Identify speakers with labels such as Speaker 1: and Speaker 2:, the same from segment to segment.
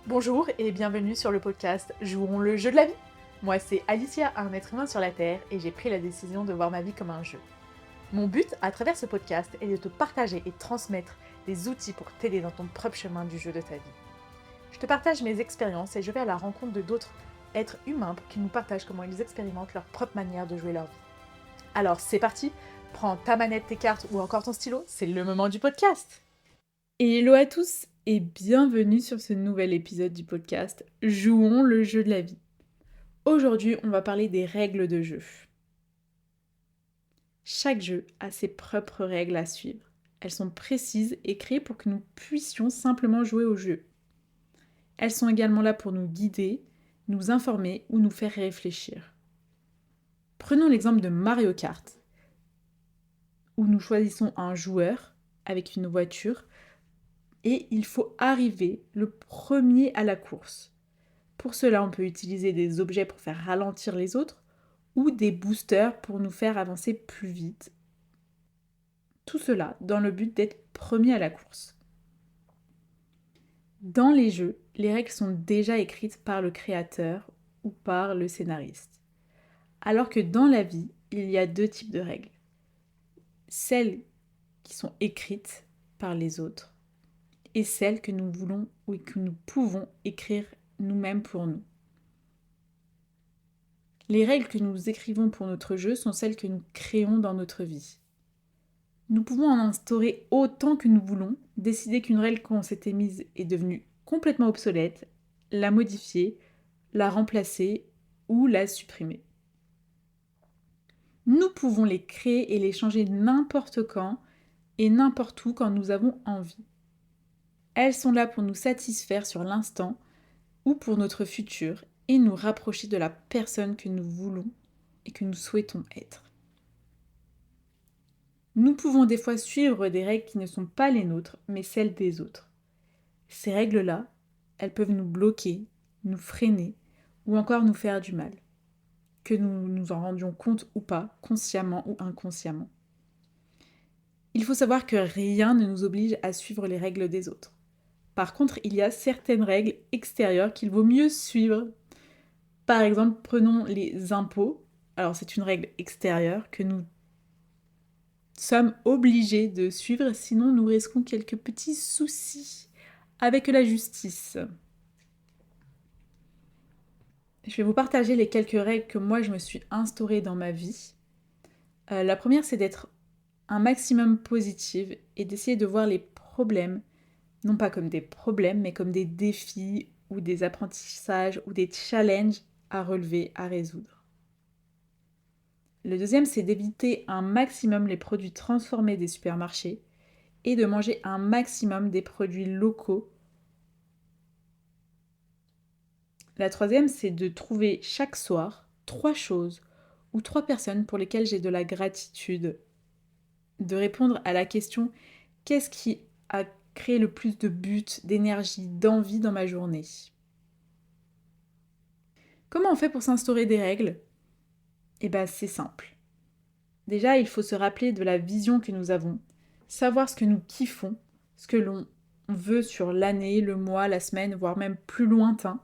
Speaker 1: Bonjour et bienvenue sur le podcast Jouons le jeu de la vie. Moi c'est Alicia, un être humain sur la Terre, et j'ai pris la décision de voir ma vie comme un jeu. Mon but à travers ce podcast est de te partager et transmettre des outils pour t'aider dans ton propre chemin du jeu de ta vie. Je te partage mes expériences et je vais à la rencontre de d'autres êtres humains pour qu'ils nous partagent comment ils expérimentent leur propre manière de jouer leur vie. Alors c'est parti, prends ta manette, tes cartes ou encore ton stylo, c'est le moment du podcast. Hello à tous et bienvenue sur ce nouvel épisode du podcast Jouons le jeu de la vie. Aujourd'hui, on va parler des règles de jeu. Chaque jeu a ses propres règles à suivre. Elles sont précises et créées pour que nous puissions simplement jouer au jeu. Elles sont également là pour nous guider, nous informer ou nous faire réfléchir. Prenons l'exemple de Mario Kart, où nous choisissons un joueur avec une voiture et il faut arriver le premier à la course. Pour cela, on peut utiliser des objets pour faire ralentir les autres ou des boosters pour nous faire avancer plus vite. Tout cela dans le but d'être premier à la course. Dans les jeux, les règles sont déjà écrites par le créateur ou par le scénariste. Alors que dans la vie, il y a deux types de règles. Celles qui sont écrites par les autres et celles que nous voulons ou que nous pouvons écrire nous-mêmes pour nous. Les règles que nous écrivons pour notre jeu sont celles que nous créons dans notre vie. Nous pouvons en instaurer autant que nous voulons, décider qu'une règle qu'on s'était mise est devenue complètement obsolète, la modifier, la remplacer ou la supprimer. Nous pouvons les créer et les changer n'importe quand et n'importe où quand nous avons envie. Elles sont là pour nous satisfaire sur l'instant ou pour notre futur et nous rapprocher de la personne que nous voulons et que nous souhaitons être. Nous pouvons des fois suivre des règles qui ne sont pas les nôtres, mais celles des autres. Ces règles-là, elles peuvent nous bloquer, nous freiner ou encore nous faire du mal, que nous nous en rendions compte ou pas, consciemment ou inconsciemment. Il faut savoir que rien ne nous oblige à suivre les règles des autres. Par contre, il y a certaines règles extérieures qu'il vaut mieux suivre. Par exemple, prenons les impôts. Alors c'est une règle extérieure que nous sommes obligés de suivre, sinon nous risquons quelques petits soucis avec la justice. Je vais vous partager les quelques règles que moi je me suis instaurées dans ma vie. La première, c'est d'être un maximum positive et d'essayer de voir les problèmes, non pas comme des problèmes, mais comme des défis ou des apprentissages ou des challenges à relever, à résoudre. Le deuxième, c'est d'éviter un maximum les produits transformés des supermarchés et de manger un maximum des produits locaux. La troisième, c'est de trouver chaque soir 3 choses ou 3 personnes pour lesquelles j'ai de la gratitude. De répondre à la question « Qu'est-ce qui a créé le plus de but, d'énergie, d'envie dans ma journée ?» Comment on fait pour s'instaurer des règles ? Eh bien, c'est simple. Déjà, il faut se rappeler de la vision que nous avons, savoir ce que nous kiffons, ce que l'on veut sur l'année, le mois, la semaine, voire même plus lointain.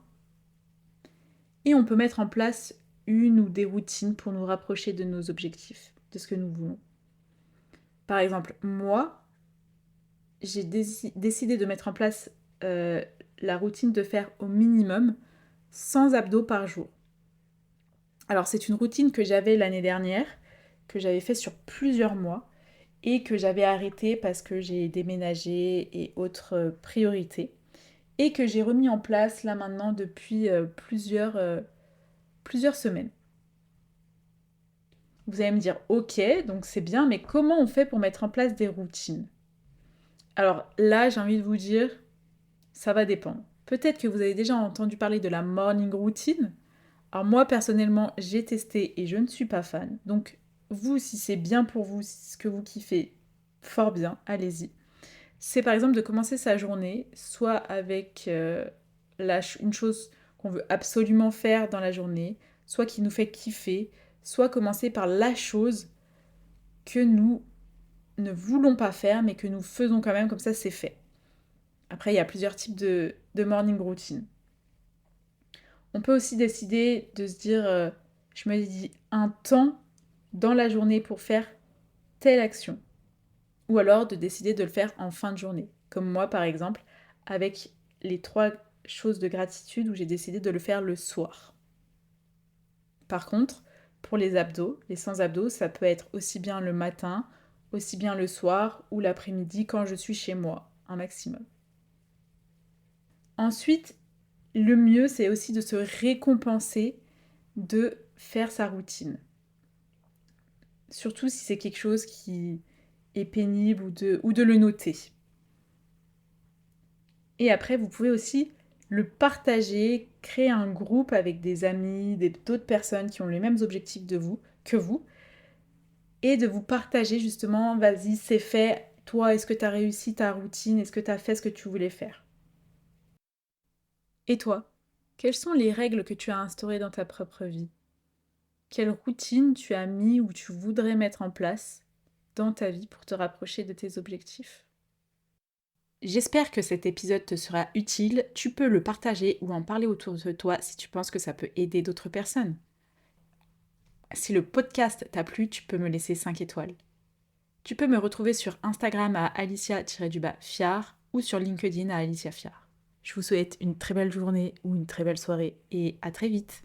Speaker 1: Et on peut mettre en place une ou des routines pour nous rapprocher de nos objectifs, de ce que nous voulons. Par exemple, moi, j'ai décidé de mettre en place la routine de faire au minimum 100 abdos par jour. Alors c'est une routine que j'avais l'année dernière, que j'avais fait sur plusieurs mois et que j'avais arrêtée parce que j'ai déménagé et autres priorités et que j'ai remis en place là maintenant depuis plusieurs semaines. Vous allez me dire, ok, donc c'est bien, mais comment on fait pour mettre en place des routines ? Alors là, j'ai envie de vous dire, ça va dépendre. Peut-être que vous avez déjà entendu parler de la morning routine. Alors moi, personnellement, j'ai testé et je ne suis pas fan. Donc vous, si c'est bien pour vous, si c'est ce que vous kiffez, fort bien, allez-y. C'est par exemple de commencer sa journée, soit avec une chose qu'on veut absolument faire dans la journée, soit qui nous fait kiffer, soit commencer par la chose que nous ne voulons pas faire, mais que nous faisons quand même, comme ça c'est fait. Après, il y a plusieurs types de de morning routine. On peut aussi décider de se dire, je me dis un temps dans la journée pour faire telle action. Ou alors de décider de le faire en fin de journée. Comme moi par exemple, avec les 3 choses de gratitude où j'ai décidé de le faire le soir. Par contre, pour les abdos, les sans abdos, ça peut être aussi bien le matin, aussi bien le soir ou l'après-midi quand je suis chez moi, un maximum. Ensuite, le mieux, c'est aussi de se récompenser de faire sa routine. Surtout si c'est quelque chose qui est pénible ou de le noter. Et après, vous pouvez aussi le partager, créer un groupe avec des amis, d'autres personnes qui ont les mêmes objectifs que vous, et de vous partager justement, vas-y, c'est fait, toi, est-ce que tu as réussi ta routine, est-ce que tu as fait ce que tu voulais faire? Et toi, quelles sont les règles que tu as instaurées dans ta propre vie? Quelle routine tu as mis ou tu voudrais mettre en place dans ta vie pour te rapprocher de tes objectifs? J'espère que cet épisode te sera utile. Tu peux le partager ou en parler autour de toi si tu penses que ça peut aider d'autres personnes. Si le podcast t'a plu, tu peux me laisser 5 étoiles. Tu peux me retrouver sur Instagram à alicia-fiar ou sur LinkedIn à Alicia Fiar. Je vous souhaite une très belle journée ou une très belle soirée et à très vite.